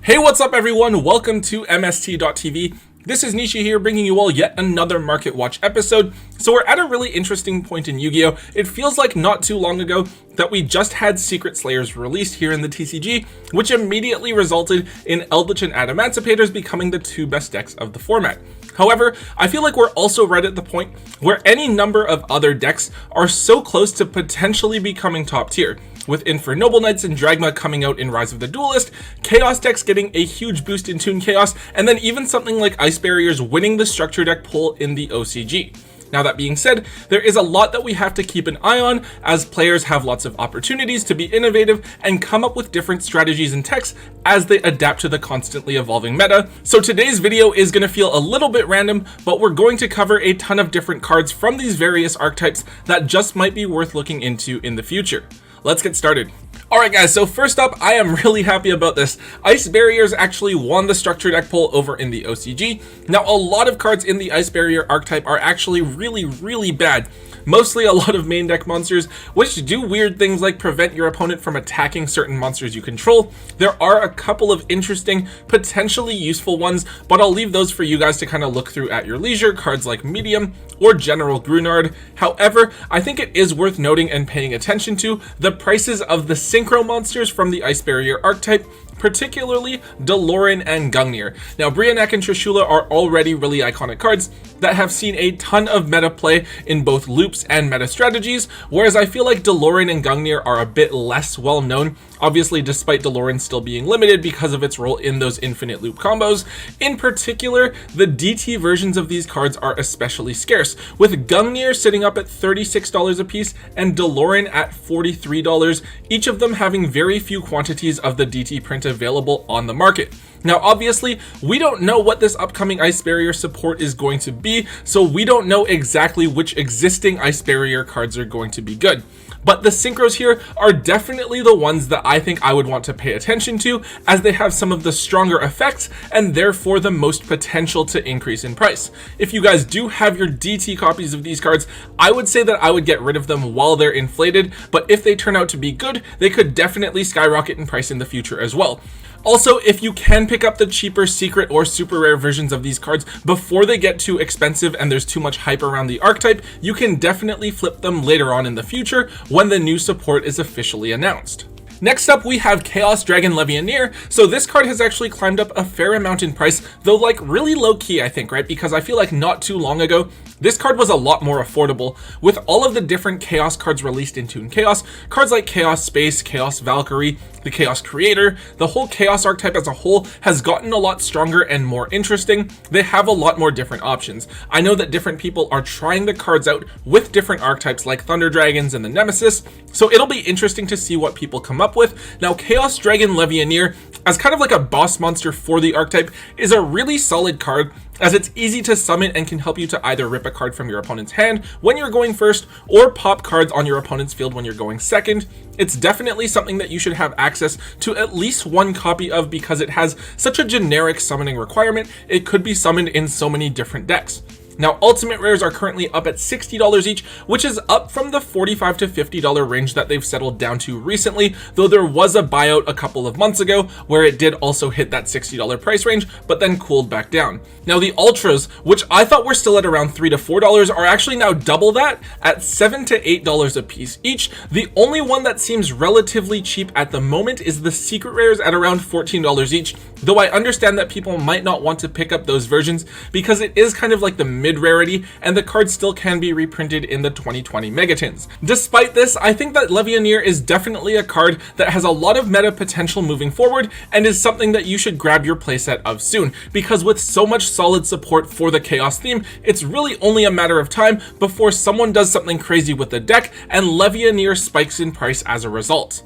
Hey, what's up everyone? Welcome to MST.TV. This is Nishi here, bringing you all yet another Market Watch episode. So we're at a really interesting point in Yu-Gi-Oh! It feels like not too long ago that we just had Secret Slayers released here in the TCG, which immediately resulted in Eldritch and Adamantipator's becoming the two best decks of the format. However, I feel like we're also right at the point where any number of other decks are so close to potentially becoming top tier, with Noble Knights and Dragma coming out in Rise of the Duelist, Chaos decks getting a huge boost in Toon Chaos, and then even something like Ice Barriers winning the structure deck poll in the OCG. Now that being said, there is a lot that we have to keep an eye on, as players have lots of opportunities to be innovative and come up with different strategies and techs as they adapt to the constantly evolving meta. So today's video is going to feel a little bit random, but we're going to cover a ton of different cards from these various archetypes that just might be worth looking into in the future. Let's get started. Alright guys, so first up, I am really happy about this. Ice Barriers actually won the structure deck poll over in the OCG. Now, a lot of cards in the Ice Barrier archetype are actually really bad. Mostly a lot of main deck monsters, which do weird things like prevent your opponent from attacking certain monsters you control. There are a couple of interesting, potentially useful ones, but I'll leave those for you guys to kind of look through at your leisure, cards like Medium or General Grunard. However, I think it is worth noting and paying attention to the prices of the synchro monsters from the Ice Barrier archetype, particularly Doloran and Gungnir. Now, Brionac and Trishula are already really iconic cards that have seen a ton of meta play in both loops and meta strategies, whereas I feel like Doloran and Gungnir are a bit less well known, obviously despite Doloran still being limited because of its role in those infinite loop combos. In particular, the DT versions of these cards are especially scarce, with Gungnir sitting up at $36 a piece and Doloran at $43, each of them having very few quantities of the DT print available on the market. Now, obviously, we don't know what this upcoming Ice Barrier support is going to be, so we don't know exactly which existing Ice Barrier cards are going to be good. But the synchros here are definitely the ones that I think I would want to pay attention to, as they have some of the stronger effects and therefore the most potential to increase in price. If you guys do have your DT copies of these cards, I would say that I would get rid of them while they're inflated, but if they turn out to be good, they could definitely skyrocket in price in the future as well. Also, if you can pick up the cheaper secret or super rare versions of these cards before they get too expensive and there's too much hype around the archetype, you can definitely flip them later on in the future when the new support is officially announced. Next up, we have Chaos Dragon Levianeer. So this card has actually climbed up a fair amount in price, though like really low key, I think, right? Because I feel like not too long ago, this card was a lot more affordable. With all of the different Chaos cards released in Toon Chaos, cards like Chaos Space, Chaos Valkyrie, the Chaos Creator, the whole Chaos archetype as a whole has gotten a lot stronger and more interesting. They have a lot more different options. I know that different people are trying the cards out with different archetypes like Thunder Dragons and the Nemesis, so it'll be interesting to see what people come up with. Now, Chaos Dragon Levianeer, as kind of like a boss monster for the archetype, is a really solid card, as it's easy to summon and can help you to either rip a card from your opponent's hand when you're going first or pop cards on your opponent's field when you're going second. It's definitely something that you should have access to at least one copy of, because it has such a generic summoning requirement. It could be summoned in so many different decks. Now, ultimate rares are currently up at $60 each, which is up from the $45 to $50 range that they've settled down to recently, though there was a buyout a couple of months ago where it did also hit that $60 price range, but then cooled back down. Now, the ultras, which I thought were still at around $3 to $4, are actually now double that at $7 to $8 a piece each. The only one that seems relatively cheap at the moment is the secret rares at around $14 each, though I understand that people might not want to pick up those versions because it is kind of like the mid rarity, and the card still can be reprinted in the 2020 Megatins. Despite this, I think that Levianeer is definitely a card that has a lot of meta potential moving forward and is something that you should grab your playset of soon, because with so much solid support for the Chaos theme, it's really only a matter of time before someone does something crazy with the deck and Levianeer spikes in price as a result.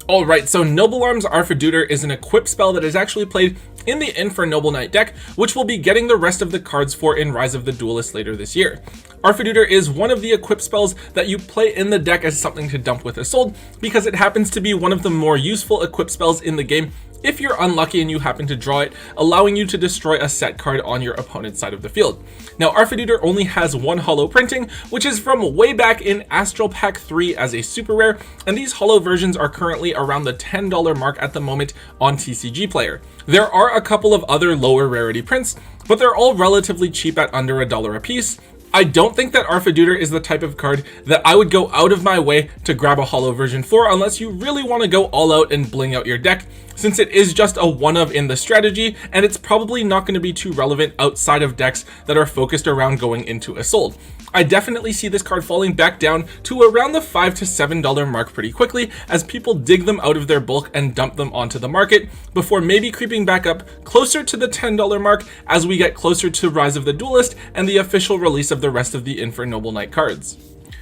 Alright, so Noble Arm's Arfa Deuter is an equip spell that is actually played in the Noble Knight deck, which we'll be getting the rest of the cards for in Rise of the Duelist later this year. Arfa Deuter is one of the equip spells that you play in the deck as something to dump with Isolde, because it happens to be one of the more useful equip spells in the game if you're unlucky and you happen to draw it, allowing you to destroy a set card on your opponent's side of the field. Now, Arfa Deuter only has one holo printing, which is from way back in Astral Pack 3 as a super rare, and these holo versions are currently around the $10 mark at the moment on TCG Player. There are a couple of other lower rarity prints, but they're all relatively cheap at under $1 a piece. I don't think that Arfa Deuter is the type of card that I would go out of my way to grab a holo version for unless you really want to go all out and bling out your deck, since it is just a one of in the strategy and it's probably not going to be too relevant outside of decks that are focused around going into Assault. I definitely see this card falling back down to around the $5 to $7 mark pretty quickly as people dig them out of their bulk and dump them onto the market, before maybe creeping back up closer to the $10 mark as we get closer to Rise of the Duelist and the official release of the rest of the Infernoble Knight cards.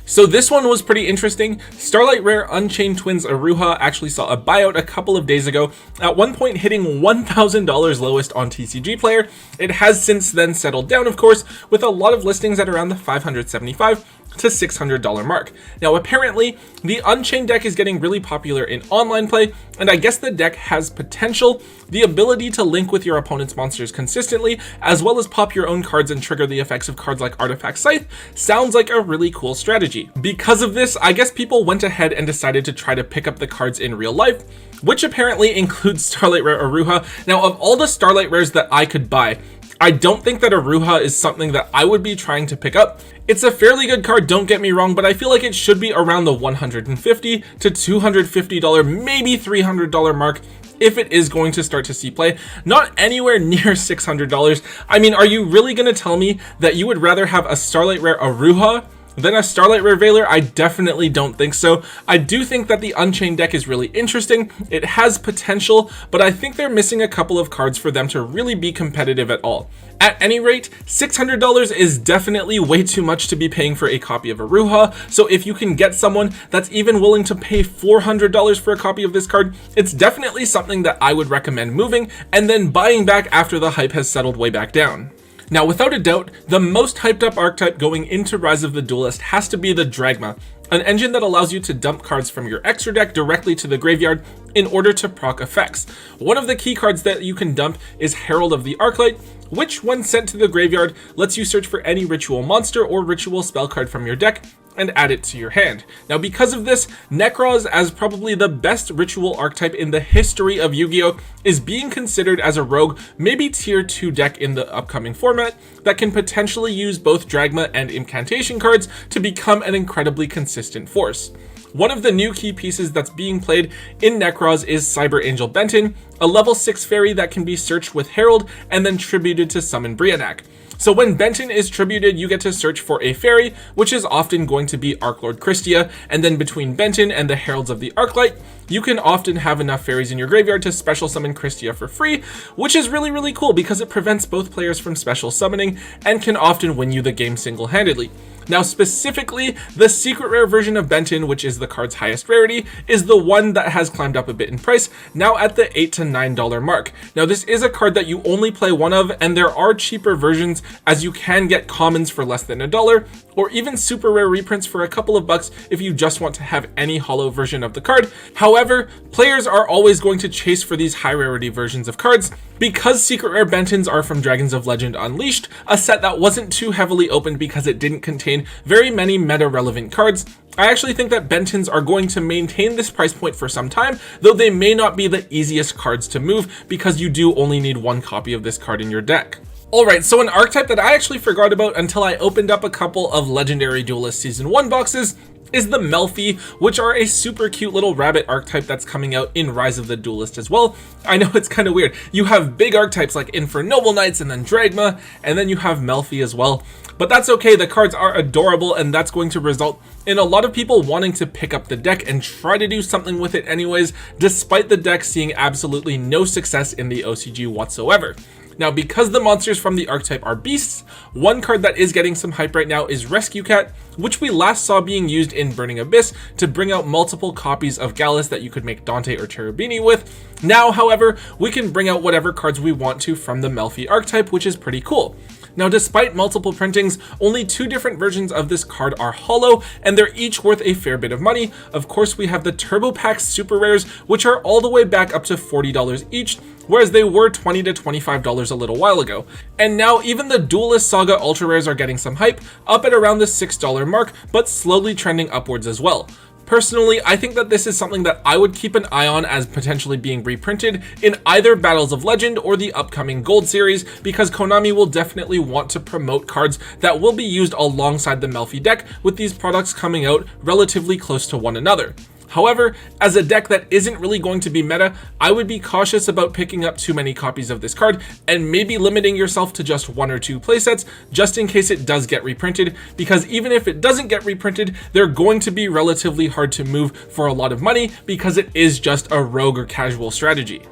So this one was pretty interesting. Starlight Rare Unchained Twins Aruha actually saw a buyout a couple of days ago, at one point hitting $1,000 lowest on TCG Player. It has since then settled down, of course, with a lot of listings at around the $575 to $600 mark. Now apparently the Unchained deck is getting really popular in online play, and I guess the deck has potential. The ability to link with your opponent's monsters consistently, as well as pop your own cards and trigger the effects of cards like Artifact Scythe, sounds like a really cool strategy. Because of this, I guess people went ahead and decided to try to pick up the cards in real life, which apparently includes Starlight Rare Aruha. Now, of all the Starlight Rares that I could buy, I don't think that Aruha is something that I would be trying to pick up. It's a fairly good card, don't get me wrong, but I feel like it should be around the $150 to $250, maybe $300 mark if it is going to start to see play, not anywhere near $600. I mean, are you really going to tell me that you would rather have a Starlight Rare Aruha than a Starlight Rare Veiler? I definitely don't think so. I do think that the Unchained deck is really interesting. It has potential, but I think they're missing a couple of cards for them to really be competitive at all. At any rate, $600 is definitely way too much to be paying for a copy of Aruha, so if you can get someone that's even willing to pay $400 for a copy of this card, it's definitely something that I would recommend moving and then buying back after the hype has settled way back down. Now, without a doubt, the most hyped up archetype going into Rise of the Duelist has to be the Dragma, an engine that allows you to dump cards from your extra deck directly to the graveyard in order to proc effects. One of the key cards that you can dump is Herald of the Arclight, which when sent to the graveyard lets you search for any ritual monster or ritual spell card from your deck and add it to your hand. Now, because of this, Nekroz, as probably the best ritual archetype in the history of Yu-Gi-Oh!, is being considered as a rogue, maybe tier 2 deck in the upcoming format that can potentially use both Dragma and incantation cards to become an incredibly consistent force. One of the new key pieces that's being played in Nekroz is Cyber Angel Benton, a level 6 fairy that can be searched with Herald and then tributed to summon Brionac. So when Benton is tributed, you get to search for a fairy, which is often going to be Archlord Christia, and then between Benton and the Heralds of the Arclight, you can often have enough fairies in your graveyard to special summon Christia for free, which is really, really cool because it prevents both players from special summoning and can often win you the game single-handedly. Now, specifically, the secret rare version of Benton, which is the card's highest rarity, is the one that has climbed up a bit in price, now at the $8 to $9 mark. Now, this is a card that you only play one of, and there are cheaper versions, as you can get commons for less than $1, or even super rare reprints for a couple of bucks if you just want to have any holo version of the card. However, players are always going to chase for these high rarity versions of cards. Because secret rare Bentons are from Dragons of Legend Unleashed, a set that wasn't too heavily opened because it didn't contain very many meta relevant cards, I actually think that Bentons are going to maintain this price point for some time, though they may not be the easiest cards to move because you do only need one copy of this card in your deck. Alright, so an archetype that I actually forgot about until I opened up a couple of Legendary Duelist Season 1 boxes is the Melfi, which are a super cute little rabbit archetype that's coming out in Rise of the Duelist as well. I know it's kind of weird. You have big archetypes like Infernoble Knights and then Dragma, and then you have Melfi as well. But that's okay, the cards are adorable, and that's going to result in a lot of people wanting to pick up the deck and try to do something with it anyways, despite the deck seeing absolutely no success in the OCG whatsoever. Now, because the monsters from the archetype are beasts, one card that is getting some hype right now is Rescue Cat, which we last saw being used in Burning Abyss to bring out multiple copies of Gallus that you could make Dante or Cherubini with. Now, however, we can bring out whatever cards we want to from the Melfi archetype, which is pretty cool. Now, despite multiple printings, only 2 different versions of this card are holo, and they're each worth a fair bit of money. Of course, we have the Turbo Pack Super Rares, which are all the way back up to $40 each, whereas they were $20 to $25 a little while ago. And now even the Duelist Saga Ultra Rares are getting some hype, up at around the $6 mark, but slowly trending upwards as well. Personally, I think that this is something that I would keep an eye on as potentially being reprinted in either Battles of Legend or the upcoming Gold series, because Konami will definitely want to promote cards that will be used alongside the Melfi deck, with these products coming out relatively close to one another. However, as a deck that isn't really going to be meta, I would be cautious about picking up too many copies of this card and maybe limiting yourself to just 1 or 2 playsets just in case it does get reprinted, because even if it doesn't get reprinted, they're going to be relatively hard to move for a lot of money because it is just a rogue or casual strategy.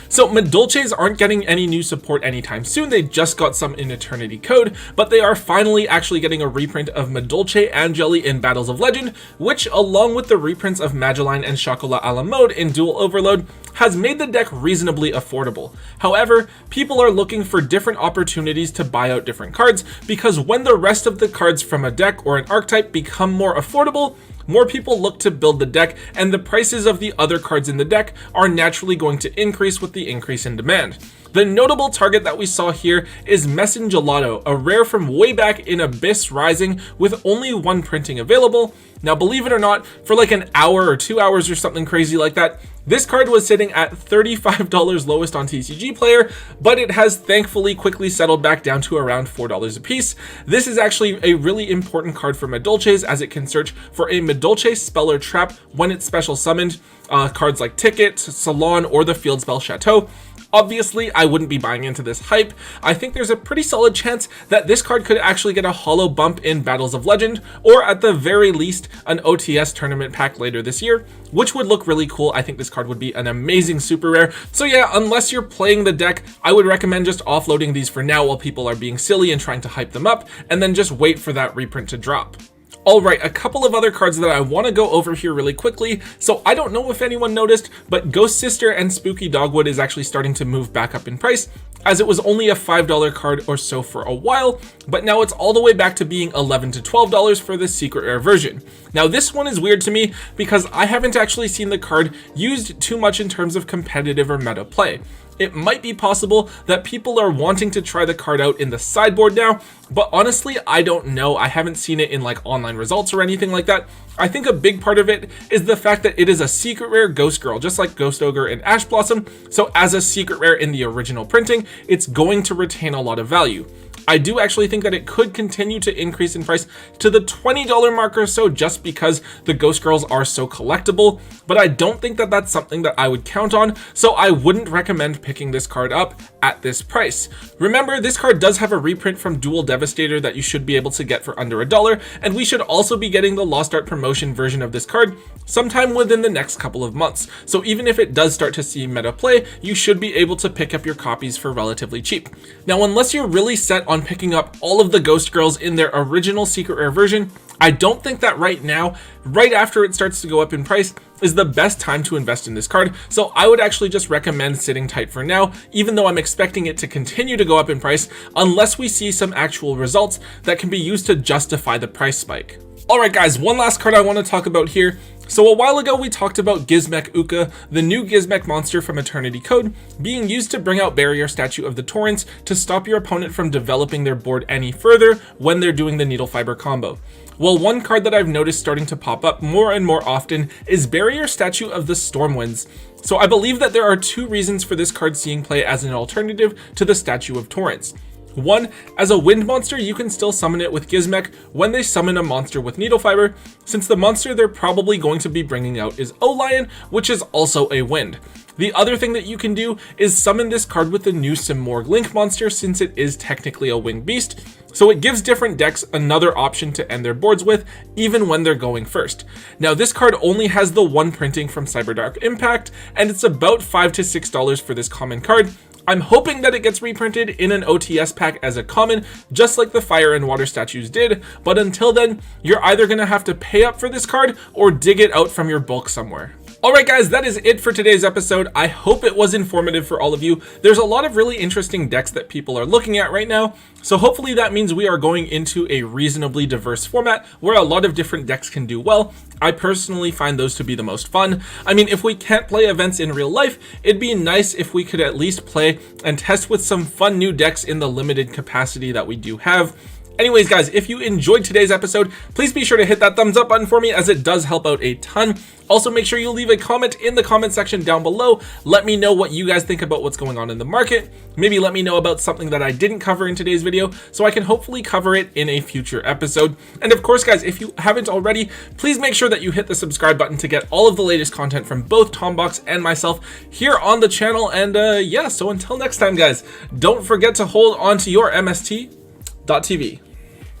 So Dulces aren't getting any new support anytime soon. They just got some in Eternity Code, but they are finally actually getting a reprint of Dulce and Jelly in Battles of Legend, which, along with the reprints of Magellan and Chocolat a la Mode in Dual Overload, has made the deck reasonably affordable. However, people are looking for different opportunities to buy out different cards, because when the rest of the cards from a deck or an archetype become more affordable, more people look to build the deck, and the prices of the other cards in the deck are naturally going to increase with the increase in demand. The notable target that we saw here is Messengelato, a rare from way back in Abyss Rising with only 1 printing available. Now, believe it or not, for like an hour or 2 hours or something crazy like that, this card was sitting at $35 lowest on TCG Player, but it has thankfully quickly settled back down to around $4 a piece. This is actually a really important card for Dulces, as it can search for a Dulce spell or trap when it's special summoned, cards like Ticket, Salon, or the field spell Chateau. Obviously, I wouldn't be buying into this hype. I think there's a pretty solid chance that this card could actually get a holo bump in Battles of Legend, or at the very least, an OTS tournament pack later this year, which would look really cool. I think this card would be an amazing super rare. So yeah, unless you're playing the deck, I would recommend just offloading these for now while people are being silly and trying to hype them up, and then just wait for that reprint to drop. Alright, a couple of other cards that I want to go over here really quickly. So I don't know if anyone noticed, but Ghost Sister and Spooky Dogwood is actually starting to move back up in price, as it was only a $5 card or so for a while, but now it's all the way back to being $11 to $12 for the secret rare version. Now this one is weird to me because I haven't actually seen the card used too much in terms of competitive or meta play. It might be possible that people are wanting to try the card out in the sideboard now, but honestly, I don't know. I haven't seen it in like online results or anything like that. I think a big part of it is the fact that it is a secret rare Ghost Girl, just like Ghost Ogre and Ash Blossom. So as a secret rare in the original printing, it's going to retain a lot of value. I do actually think that it could continue to increase in price to the $20 mark or so, just because the Ghost Girls are so collectible, but I don't think that that's something that I would count on, so I wouldn't recommend picking this card up at this price. Remember, this card does have a reprint from Dual Devastator that you should be able to get for under $1, and we should also be getting the Lost Art promotion version of this card sometime within the next couple of months. So even if it does start to see meta play, you should be able to pick up your copies for relatively cheap. Now, unless you're really set on picking up all of the Ghost Girls in their original secret rare version, I don't think that right now, right after it starts to go up in price, is the best time to invest in this card. So I would actually just recommend sitting tight for now, even though I'm expecting it to continue to go up in price, unless we see some actual results that can be used to justify the price spike. Alright guys, one last card I want to talk about here. So a while ago we talked about Gizmek Uka, the new Gizmek monster from Eternity Code, being used to bring out Barrier Statue of the Torrents to stop your opponent from developing their board any further when they're doing the Needle Fiber combo. Well, one card that I've noticed starting to pop up more and more often is Barrier Statue of the Stormwinds. So I believe that there are 2 reasons for this card seeing play as an alternative to the Statue of Torrents. One, as a wind monster, you can still summon it with Gizmek when they summon a monster with Needle Fiber, since the monster they're probably going to be bringing out is O-Lion, which is also a wind. The other thing that you can do is summon this card with the new Simorgh Link monster, since it is technically a winged beast, so it gives different decks another option to end their boards with, even when they're going first. Now this card only has the 1 printing from Cyberdark Impact, and it's about $5 to $6 for this common card. I'm hoping that it gets reprinted in an OTS pack as a common, just like the Fire and Water statues did, but until then, you're either going to have to pay up for this card or dig it out from your bulk somewhere. Alright guys, that is it for today's episode. I hope it was informative for all of you. There's a lot of really interesting decks that people are looking at right now, so hopefully that means we are going into a reasonably diverse format where a lot of different decks can do well. I personally find those to be the most fun. I mean, if we can't play events in real life, it'd be nice if we could at least play and test with some fun new decks in the limited capacity that we do have. Anyways guys, if you enjoyed today's episode, please be sure to hit that thumbs up button for me, as it does help out a ton. Also, make sure you leave a comment in the comment section down below. Let me know what you guys think about what's going on in the market. Maybe let me know about something that I didn't cover in today's video, so I can hopefully cover it in a future episode. And of course guys, if you haven't already, please make sure that you hit the subscribe button to get all of the latest content from both Tombox and myself here on the channel. And yeah, so until next time guys, don't forget to hold on to your MST.TV.